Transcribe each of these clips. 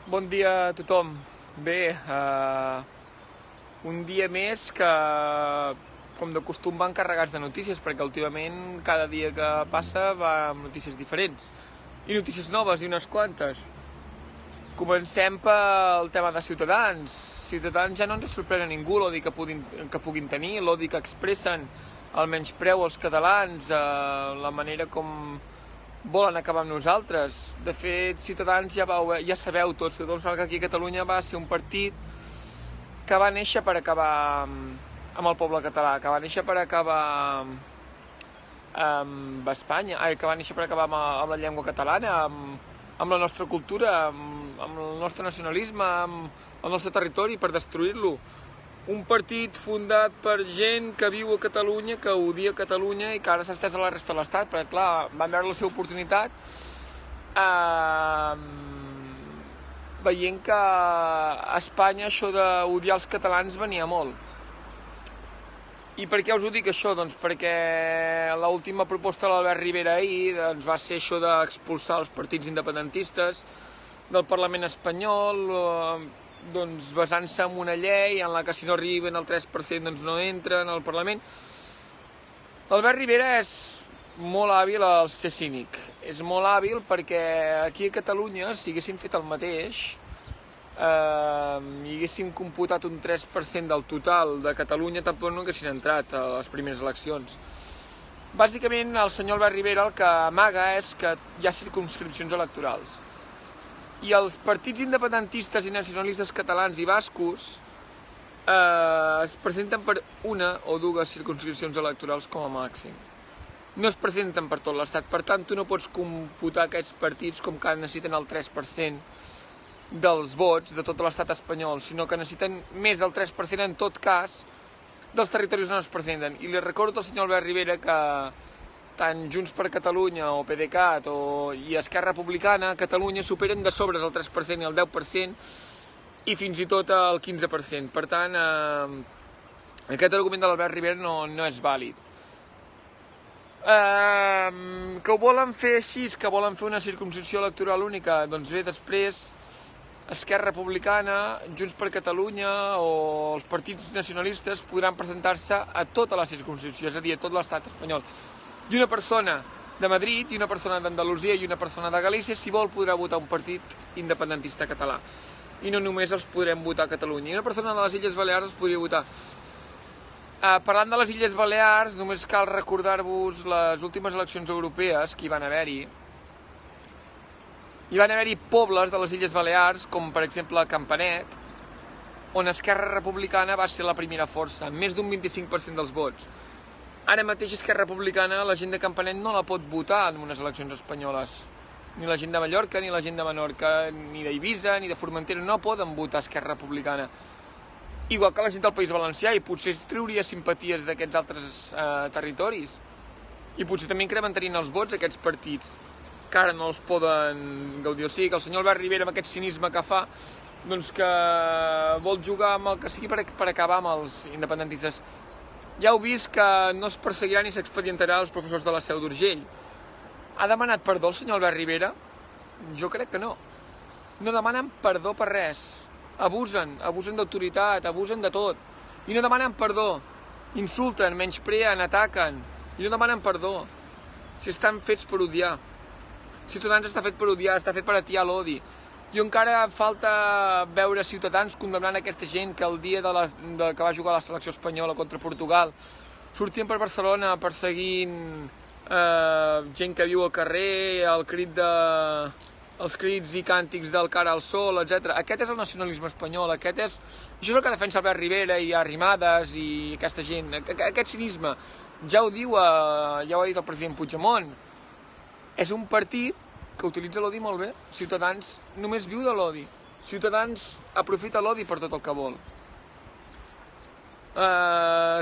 Bon dia a tothom. Bé, un dia més que, com de costum, van carregats de notícies, perquè últimament cada dia que passa va amb notícies diferents. I notícies noves, i unes quantes. Comencem pel tema de Ciutadans. Ciutadans ja no ens sorprèn a ningú l'odi que puguin tenir, l'odi que expressen, el menyspreu als catalans, la manera com volen acabar amb nosaltres. De fet, Ciutadans ja sabeu tots que aquí a Catalunya va ser un partit que va néixer per acabar amb el poble català, que va néixer per acabar amb Espanya, que va néixer per acabar amb la llengua catalana, amb la nostra cultura, amb el nostre nacionalisme, amb el nostre territori, per destruir-lo. Un partit fundat per gent que viu a Catalunya, que odia Catalunya i que ara s'ha estès a la resta de l'Estat, perquè clar, van veure la seva oportunitat veient que a Espanya això d'odiar els catalans venia molt. I per què us ho dic això? Doncs perquè l'última proposta de l'Albert Rivera ahir va ser això d'expulsar els partits independentistes del Parlament espanyol, basant-se en una llei en la que si no arriben al 3% no entren al Parlament. L'Albert Rivera és molt hàbil al ser cínic. És molt hàbil perquè aquí a Catalunya, si haguéssim fet el mateix, i haguéssim computat un 3% del total de Catalunya, tampoc no haguessin entrat a les primeres eleccions. Bàsicament, el senyor Albert Rivera el que amaga és que hi ha circumscripcions electorals. I els partits independentistes i nacionalistes catalans i bascos es presenten per una o dues circumscripcions electorals com a màxim. No es presenten per tot l'Estat, per tant tu no pots computar aquests partits com que necessiten el 3% dels vots de tot l'Estat espanyol, sinó que necessiten més del 3% en tot cas dels territoris on es presenten. I li recordo al senyor Albert Rivera que tant Junts per Catalunya o PDeCAT i Esquerra Republicana a Catalunya superen de sobres el 3% i el 10% i fins i tot el 15%. Per tant, aquest argument de l'Albert Rivera no és vàlid. Que ho volen fer així, que volen fer una circumscripció electoral única, doncs bé, després Esquerra Republicana, Junts per Catalunya o els partits nacionalistes podran presentar-se a tota la circumscripció, és a dir, a tot l'estat espanyol. I una persona de Madrid, i una persona d'Andalusia i una persona de Galícia, si vol, podrà votar un partit independentista català. I no només els podrem votar a Catalunya. I una persona de les Illes Balears els podria votar. Parlant de les Illes Balears, només cal recordar-vos les últimes eleccions europees que hi van haver-hi. Hi van haver-hi pobles de les Illes Balears, com per exemple Campanet, on Esquerra Republicana va ser la primera força, amb més d'un 25% dels vots. Ara mateix Esquerra Republicana, la gent de Campanet no la pot votar en unes eleccions espanyoles. Ni la gent de Mallorca, ni la gent de Menorca, ni d'Eivissa, ni de Formentera, no poden votar Esquerra Republicana. Igual que la gent del País Valencià, i potser trauria simpaties d'aquests altres territoris. I potser també incrementarien els vots aquests partits, que ara no els poden gaudir. O sigui que el senyor Albert Rivera, amb aquest cinisme que fa, doncs que vol jugar amb el que sigui per acabar amb els independentistes. Ja heu vist que no es perseguirà ni s'expedientarà els professors de la Seu d'Urgell. Ha demanat perdó el senyor Albert Rivera? Jo crec que no. No demanen perdó per res. Abusen d'autoritat, abusen de tot. I no demanen perdó. Insulten, menyspreen, ataquen. I no demanen perdó. Si estan fets per odiar. Ciutadans està fet per odiar, està fet per atiar l'odi. I encara falta veure Ciutadans condemnant aquesta gent que el dia que va jugar a la selecció espanyola contra Portugal sortien per Barcelona perseguint gent que viu al carrer, els crits i càntics del cara al sol, etc. Aquest és el nacionalisme espanyol, això és el que defensa Albert Rivera i Arrimadas i aquesta gent. Aquest cinisme ja ho ha dit el president Puigdemont. És un partit que utilitza l'odi molt bé. Ciutadans només viu de l'odi. Ciutadans aprofita l'odi per tot el que vol.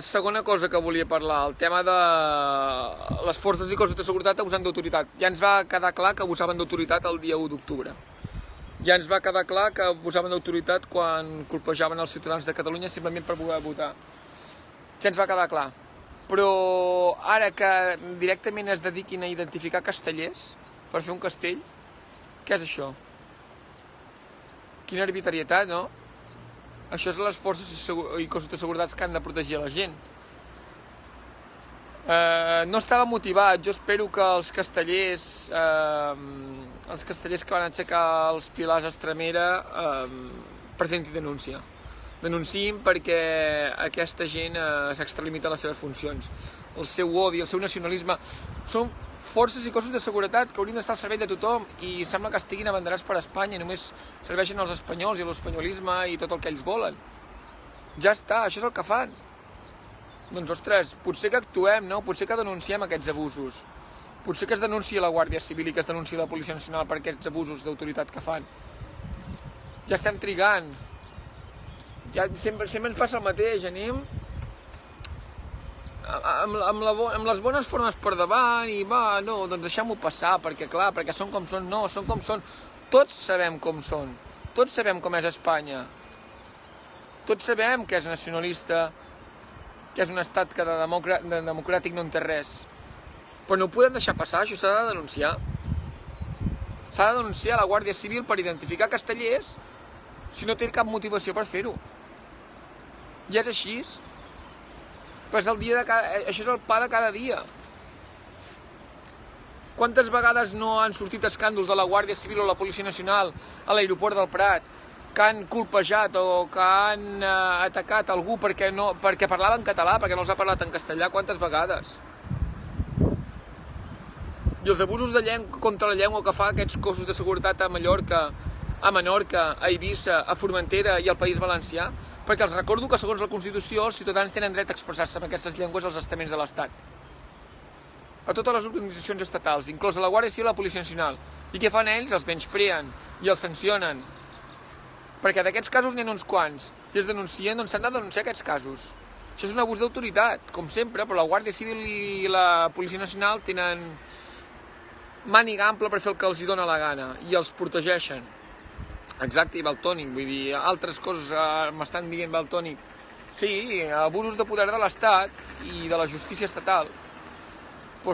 Segona cosa que volia parlar, el tema de les forces i cossos de seguretat abusant d'autoritat. Ja ens va quedar clar que abusaven d'autoritat el dia 1 d'octubre. Ja ens va quedar clar que abusaven d'autoritat quan colpejaven els ciutadans de Catalunya simplement per poder votar. Ja ens va quedar clar. Però ara que directament es dediquin a identificar castellers per fer un castell, què és això? Quina arbitrarietat, no? Això és les forces i cossos de seguretat que han de protegir la gent. No estava motivat. Jo espero que els castellers que van aixecar els pilars a Estremera presentin denúncia. Denunciïn perquè aquesta gent s'extralimita les seves funcions. El seu odi, el seu nacionalisme... Són forces i cossos de seguretat que haurien d'estar al servei de tothom i sembla que estiguin abanderats per Espanya i només serveixen als espanyols i a l'espanyolisme i tot el que ells volen. Ja està, això és el que fan. Doncs, ostres, potser que actuem, no? Potser que denunciem aquests abusos. Potser que es denunciï la Guàrdia Civil i que es denunciï la Policia Nacional per aquests abusos d'autoritat que fan. Ja estem trigant. Ja sempre ens passa el mateix, anem amb les bones formes per davant i va, no, doncs deixem-ho passar, perquè clar, perquè són com són, no, són com són. Tots sabem com són, tots sabem com és Espanya. Tots sabem que és nacionalista, que és un estat que de democràtic no en té res. Però no ho podem deixar passar, això s'ha de denunciar. S'ha de denunciar la Guàrdia Civil per identificar castellers si no té cap motivació per fer-ho. Ja és així. Però això és el pa de cada dia. Quantes vegades no han sortit escàndols de la Guàrdia Civil o la Policia Nacional a l'aeroport del Prat que han colpejat o que han atacat algú perquè parlava en català, perquè no els ha parlat en castellà? Quantes vegades? I els abusos contra la llengua que fa aquests cossos de seguretat a Mallorca, a Menorca, a Eivissa, a Formentera i al País Valencià, perquè els recordo que segons la Constitució els ciutadans tenen dret a expressar-se en aquestes llengües als estaments de l'Estat. A totes les organitzacions estatals, inclosa la Guàrdia Civil i la Policia Nacional. I què fan ells? Els menyspreen i els sancionen. Perquè d'aquests casos n'hi ha uns quants i es denuncien, doncs s'han de denunciar aquests casos. Això és un abús d'autoritat, com sempre, però la Guàrdia Civil i la Policia Nacional tenen màniga ampla per fer el que els dona la gana i els protegeixen. Exacte, i Valtònic, vull dir, altres coses m'estan dient Valtònic. Sí, abusos de poder de l'Estat i de la justícia estatal. Però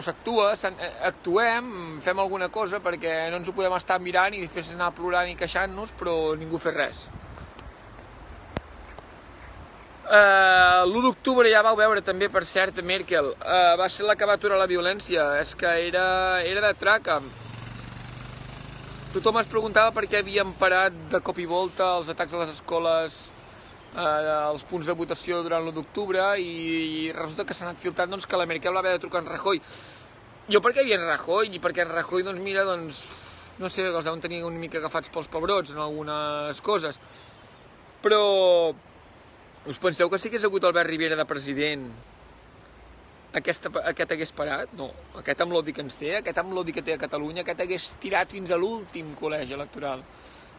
actuem, fem alguna cosa perquè no ens ho podem estar mirant i després anar plorant i queixant-nos, però ningú fa res. L'1 d'octubre ja vau veure també, per cert, Merkel. Va ser la que va aturar la violència. És que era de traca. Tothom es preguntava per què havien parat de cop i volta els atacs a les escoles, els punts de votació durant l'1 d'octubre i resulta que s'ha anat filtrant que la Merkel va haver de trucar en Rajoy. Jo per què hi havia en Rajoy? I perquè en Rajoy, doncs mira, no sé, els deuen tenir una mica agafats pels pebrots en algunes coses. Però us penseu que si hagués hagut Albert Rivera de president aquest hagués parat? No, aquest amb l'odi que ens té, aquest amb l'odi que té a Catalunya, aquest hagués tirat fins a l'últim col·legi electoral.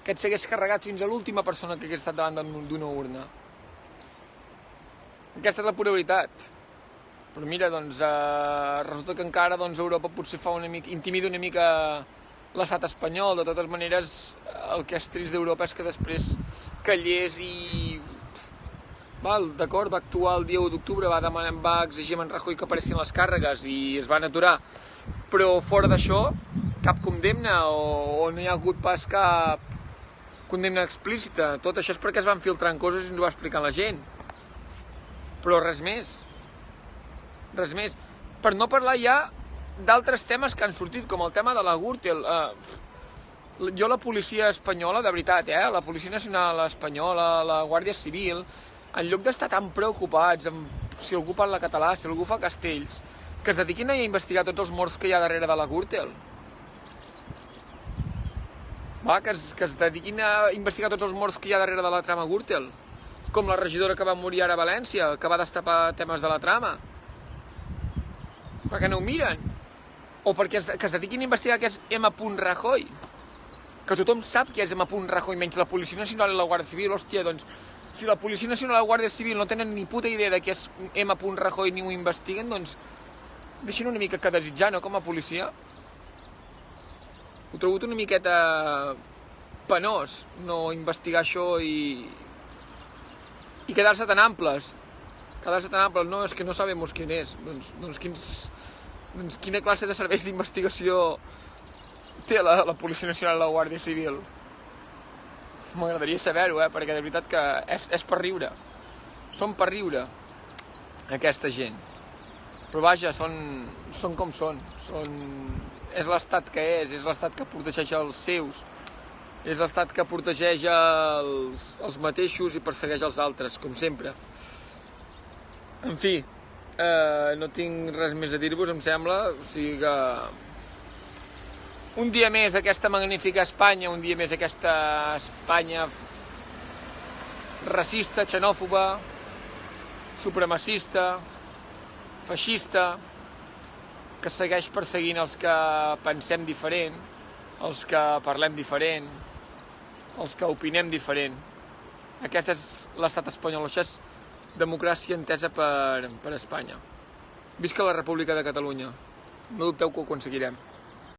Aquest s'hagués carregat fins a l'última persona que hagués estat davant d'una urna. Aquesta és la pura veritat. Però mira, doncs, resulta que encara Europa potser intimida una mica l'estat espanyol. De totes maneres, el que és trist d'Europa és que després callés i... D'acord, va actuar el dia 1 d'octubre, va exigir a en Rajoy que aparessin les càrregues i es van aturar. Però fora d'això, cap condemna o no hi ha hagut pas cap condemna explícita. Tot això és perquè es van filtrant coses i ens ho va explicant la gent. Però res més. Res més. Per no parlar ja d'altres temes que han sortit, com el tema de la Gürtel. Jo la policia espanyola, de veritat, la Policia Nacional espanyola, la Guàrdia Civil, en lloc d'estar tan preocupats amb si algú parla català, si algú fa castells, que es dediquin a investigar tots els morts que hi ha darrere de la Gürtel. Que es dediquin a investigar tots els morts que hi ha darrere de la trama Gürtel, com la regidora que va morir ara a València, que va destapar temes de la trama. Per què no ho miren? O perquè que es dediquin a investigar què és M. Rajoy, que tothom sap què és M. Rajoy, menys la Policia Nacional i la Guàrdia Civil. Hòstia, doncs, si la Policia Nacional i la Guàrdia Civil no tenen ni puta idea de què és M. Rajoy ni ho investiguen, doncs deixin una mica que desitjar, no?, com a policia. Ho trobo una miqueta penós no investigar això i quedar-se tan amples. Quedar-se tan amples, no, és que no sabemos quién és. Doncs quina classe de serveis d'investigació té la Policia Nacional i la Guàrdia Civil? M'agradaria saber-ho, perquè de veritat que és per riure. Són per riure, aquesta gent. Però vaja, són com són. És l'estat que és l'estat que protegeix els seus, és l'estat que protegeix els mateixos i persegueix els altres, com sempre. En fi, no tinc res més a dir-vos, em sembla. O sigui que un dia més aquesta magnífica Espanya, un dia més aquesta Espanya racista, xenòfoba, supremacista, feixista, que segueix perseguint els que pensem diferent, els que parlem diferent, els que opinem diferent. Aquest és l'estat espanyol, això és democràcia entesa per Espanya. Visca la República de Catalunya. No dubteu que ho aconseguirem.